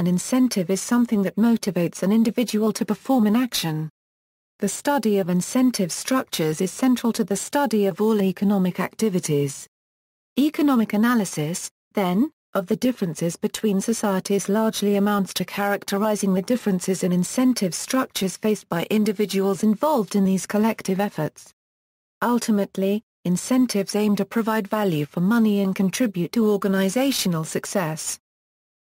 an incentive is something that motivates an individual to perform an action. The study of incentive structures is central to the study of all economic activities. Economic analysis, then, of the differences between societies largely amounts to characterizing the differences in incentive structures faced by individuals involved in these collective efforts. Ultimately, incentives aim to provide value for money and contribute to organizational success.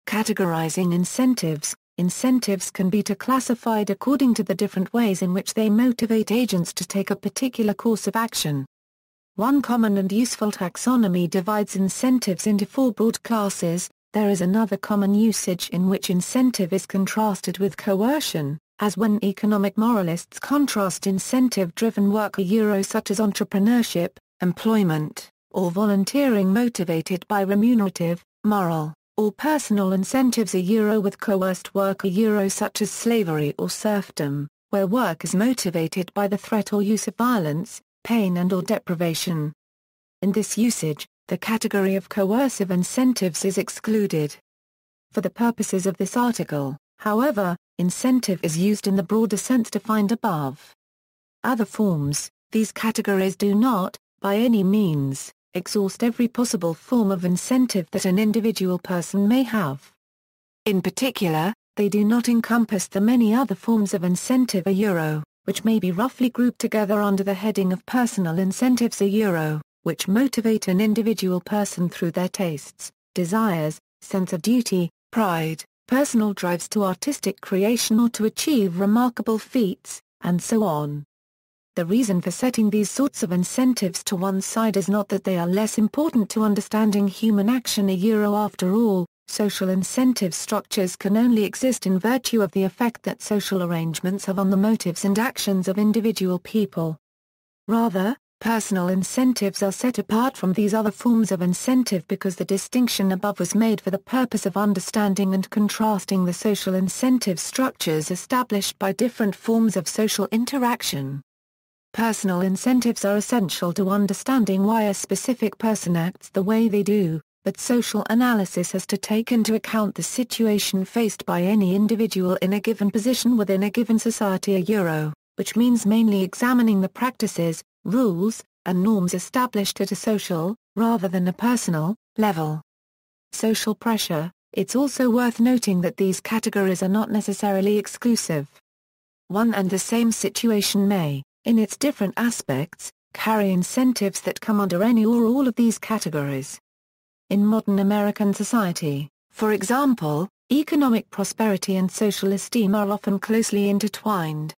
Categorizing incentives. Incentives can be classified according to the different ways in which they motivate agents to take a particular course of action. One common and useful taxonomy divides incentives into four broad classes. There is another common usage in which incentive is contrasted with coercion, as when economic moralists contrast incentive-driven work such as entrepreneurship, employment, or volunteering motivated by remunerative, moral, or personal incentives with coerced work such as slavery or serfdom, where work is motivated by the threat or use of violence, pain and/or deprivation. In this usage, the category of coercive incentives is excluded. For the purposes of this article, however, incentive is used in the broader sense defined above. Other forms, these categories do not, by any means, exhaust every possible form of incentive that an individual person may have. In particular, they do not encompass the many other forms of incentive which may be roughly grouped together under the heading of personal incentives which motivate an individual person through their tastes, desires, sense of duty, pride, personal drives to artistic creation or to achieve remarkable feats, and so on. The reason for setting these sorts of incentives to one side is not that they are less important to understanding human action after all, social incentive structures can only exist in virtue of the effect that social arrangements have on the motives and actions of individual people. Rather, personal incentives are set apart from these other forms of incentive because the distinction above was made for the purpose of understanding and contrasting the social incentive structures established by different forms of social interaction. Personal incentives are essential to understanding why a specific person acts the way they do, but social analysis has to take into account the situation faced by any individual in a given position within a given society which means mainly examining the practices, rules, and norms established at a social, rather than a personal, level. Social pressure. It's also worth noting that these categories are not necessarily exclusive. One and the same situation may, in its different aspects, carry incentives that come under any or all of these categories. In modern American society, for example, economic prosperity and social esteem are often closely intertwined.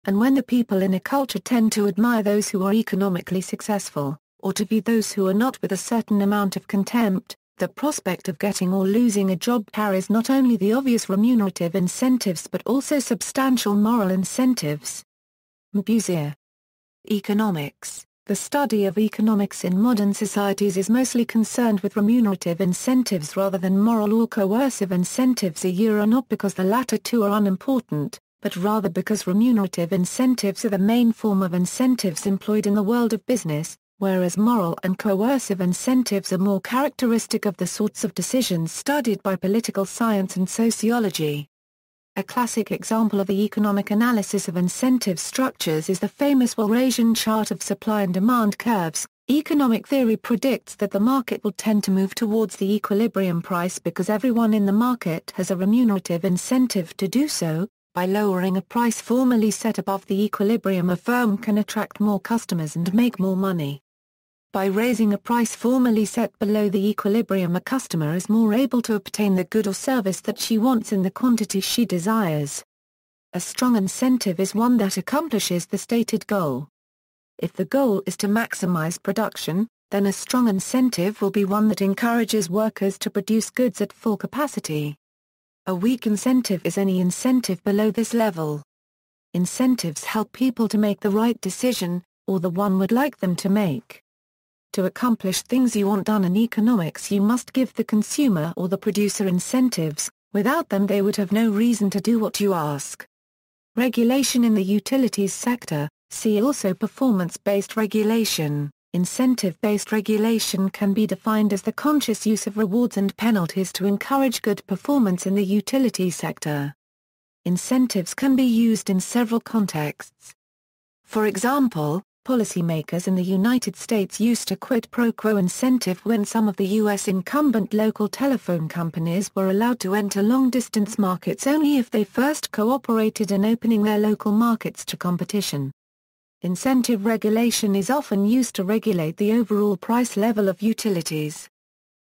And when the people in a culture tend to admire those who are economically successful, or to view those who are not with a certain amount of contempt, the prospect of getting or losing a job carries not only the obvious remunerative incentives but also substantial moral incentives. Mbusia. Economics. The study of economics in modern societies is mostly concerned with remunerative incentives rather than moral or coercive incentives not because the latter two are unimportant, but rather because remunerative incentives are the main form of incentives employed in the world of business, whereas moral and coercive incentives are more characteristic of the sorts of decisions studied by political science and sociology. A classic example of the economic analysis of incentive structures is the famous Walrasian chart of supply and demand curves. Economic theory predicts that the market will tend to move towards the equilibrium price because everyone in the market has a remunerative incentive to do so. By lowering a price formerly set above the equilibrium, a firm can attract more customers and make more money. By raising a price formerly set below the equilibrium, a customer is more able to obtain the good or service that she wants in the quantity she desires. A strong incentive is one that accomplishes the stated goal. If the goal is to maximize production, then a strong incentive will be one that encourages workers to produce goods at full capacity. A weak incentive is any incentive below this level. Incentives help people to make the right decision, or the one would like them to make. To accomplish things you want done in economics, you must give the consumer or the producer incentives. Without them they would have no reason to do what you ask. Regulation in the utilities sector. See also performance-based regulation. Incentive-based regulation can be defined as the conscious use of rewards and penalties to encourage good performance in the utility sector. Incentives can be used in several contexts. For example, policymakers in the United States used a quid pro quo incentive when some of the U.S. incumbent local telephone companies were allowed to enter long-distance markets only if they first cooperated in opening their local markets to competition. Incentive regulation is often used to regulate the overall price level of utilities.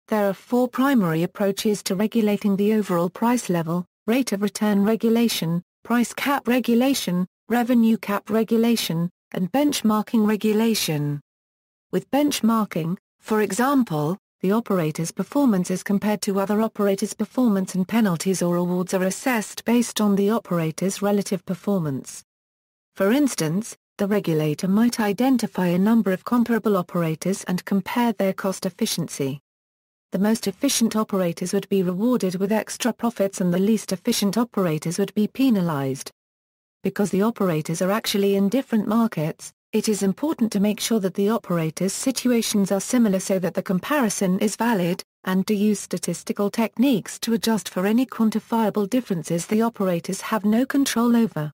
There are four primary approaches to regulating the overall price level: rate of return regulation, price cap regulation, revenue cap regulation, and benchmarking regulation. With benchmarking, for example, the operator's performance is compared to other operators' performance and penalties or awards are assessed based on the operator's relative performance. For instance, the regulator might identify a number of comparable operators and compare their cost efficiency. The most efficient operators would be rewarded with extra profits and the least efficient operators would be penalized. Because the operators are actually in different markets, it is important to make sure that the operators' situations are similar so that the comparison is valid, and to use statistical techniques to adjust for any quantifiable differences the operators have no control over.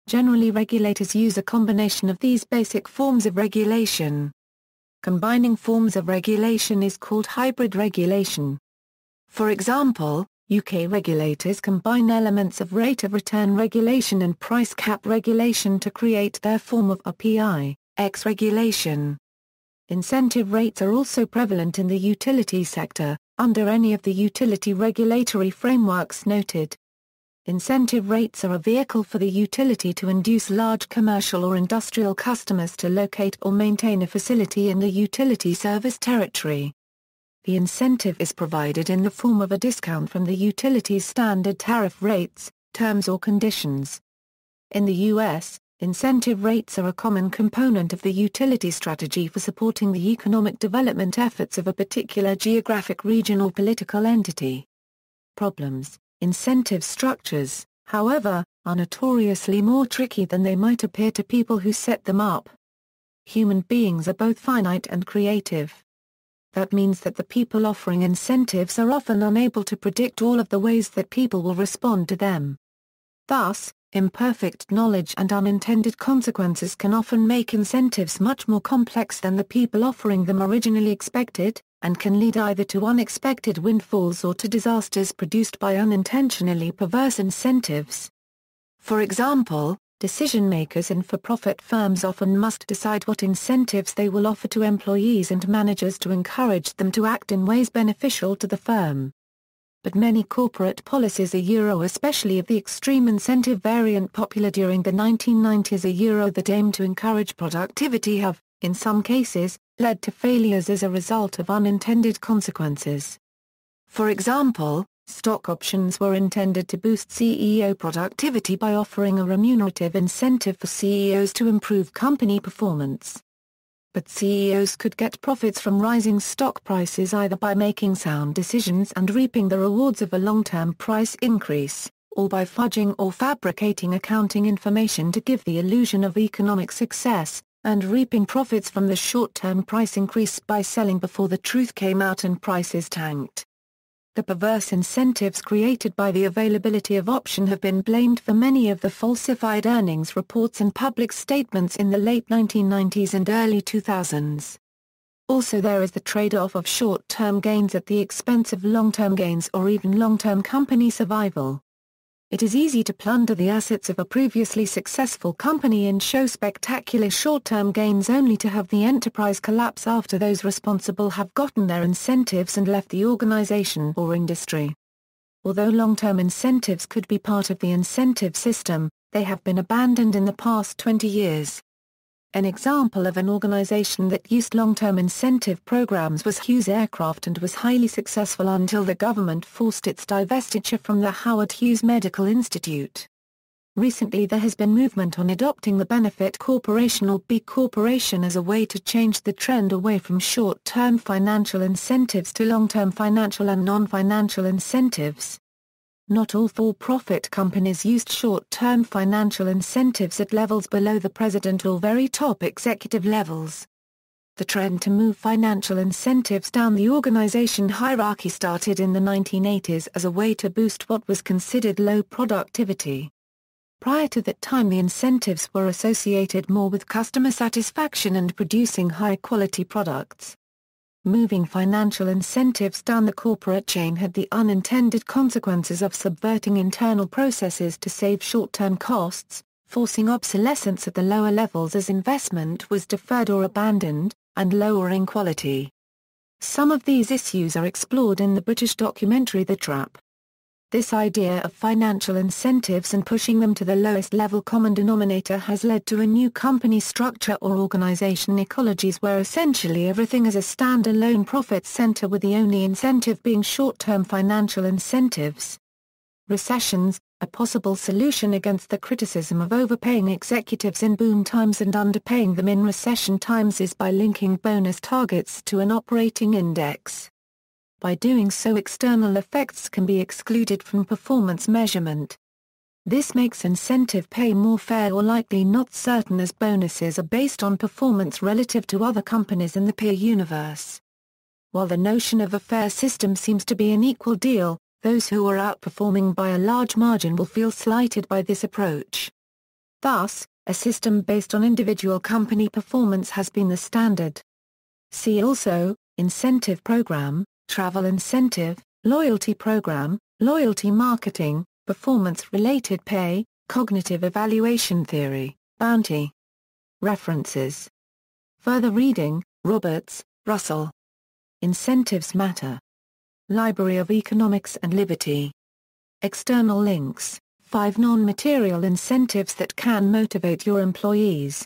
Generally, regulators use a combination of these basic forms of regulation. Combining forms of regulation is called hybrid regulation. For example, UK regulators combine elements of rate of return regulation and price cap regulation to create their form of RPI-X regulation. Incentive rates are also prevalent in the utility sector, under any of the utility regulatory frameworks noted. Incentive rates are a vehicle for the utility to induce large commercial or industrial customers to locate or maintain a facility in the utility service territory. The incentive is provided in the form of a discount from the utility's standard tariff rates, terms or conditions. In the U.S., incentive rates are a common component of the utility strategy for supporting the economic development efforts of a particular geographic region or political entity. Problems: incentive structures, however, are notoriously more tricky than they might appear to people who set them up. Human beings are both finite and creative. That means that the people offering incentives are often unable to predict all of the ways that people will respond to them. Thus, imperfect knowledge and unintended consequences can often make incentives much more complex than the people offering them originally expected, and can lead either to unexpected windfalls or to disasters produced by unintentionally perverse incentives. For example, decision-makers in for-profit firms often must decide what incentives they will offer to employees and managers to encourage them to act in ways beneficial to the firm. But many corporate policies, especially of the extreme incentive variant popular during the 1990s, that aim to encourage productivity have, in some cases, led to failures as a result of unintended consequences. For example, stock options were intended to boost CEO productivity by offering a remunerative incentive for CEOs to improve company performance. But CEOs could get profits from rising stock prices either by making sound decisions and reaping the rewards of a long-term price increase, or by fudging or fabricating accounting information to give the illusion of economic success, and reaping profits from the short-term price increase by selling before the truth came out and prices tanked. The perverse incentives created by the availability of option have been blamed for many of the falsified earnings reports and public statements in the late 1990s and early 2000s. Also, there is the trade-off of short-term gains at the expense of long-term gains or even long-term company survival. It is easy to plunder the assets of a previously successful company and show spectacular short-term gains only to have the enterprise collapse after those responsible have gotten their incentives and left the organization or industry. Although long-term incentives could be part of the incentive system, they have been abandoned in the past 20 years. An example of an organization that used long-term incentive programs was Hughes Aircraft and was highly successful until the government forced its divestiture from the Howard Hughes Medical Institute. Recently there has been movement on adopting the Benefit Corporation or B Corporation as a way to change the trend away from short-term financial incentives to long-term financial and non-financial incentives. Not all for-profit companies used short-term financial incentives at levels below the president or very top executive levels. The trend to move financial incentives down the organization hierarchy started in the 1980s as a way to boost what was considered low productivity. Prior to that time, the incentives were associated more with customer satisfaction and producing high-quality products. Moving financial incentives down the corporate chain had the unintended consequences of subverting internal processes to save short-term costs, forcing obsolescence at the lower levels as investment was deferred or abandoned, and lowering quality. Some of these issues are explored in the British documentary The Trap. This idea of financial incentives and pushing them to the lowest level common denominator has led to a new company structure or organization ecologies where essentially everything is a standalone profit center with the only incentive being short-term financial incentives. Recessions, a possible solution against the criticism of overpaying executives in boom times and underpaying them in recession times is by linking bonus targets to an operating index. By doing so, external effects can be excluded from performance measurement. This makes incentive pay more fair or likely not certain, as bonuses are based on performance relative to other companies in the peer universe. While the notion of a fair system seems to be an equal deal, those who are outperforming by a large margin will feel slighted by this approach. Thus, a system based on individual company performance has been the standard. See also, incentive program, travel incentive, loyalty program, loyalty marketing, performance-related pay, cognitive evaluation theory, bounty. References. Further reading, Roberts, Russell. Incentives Matter. Library of Economics and Liberty. External links: 5 non-material incentives that can motivate your employees.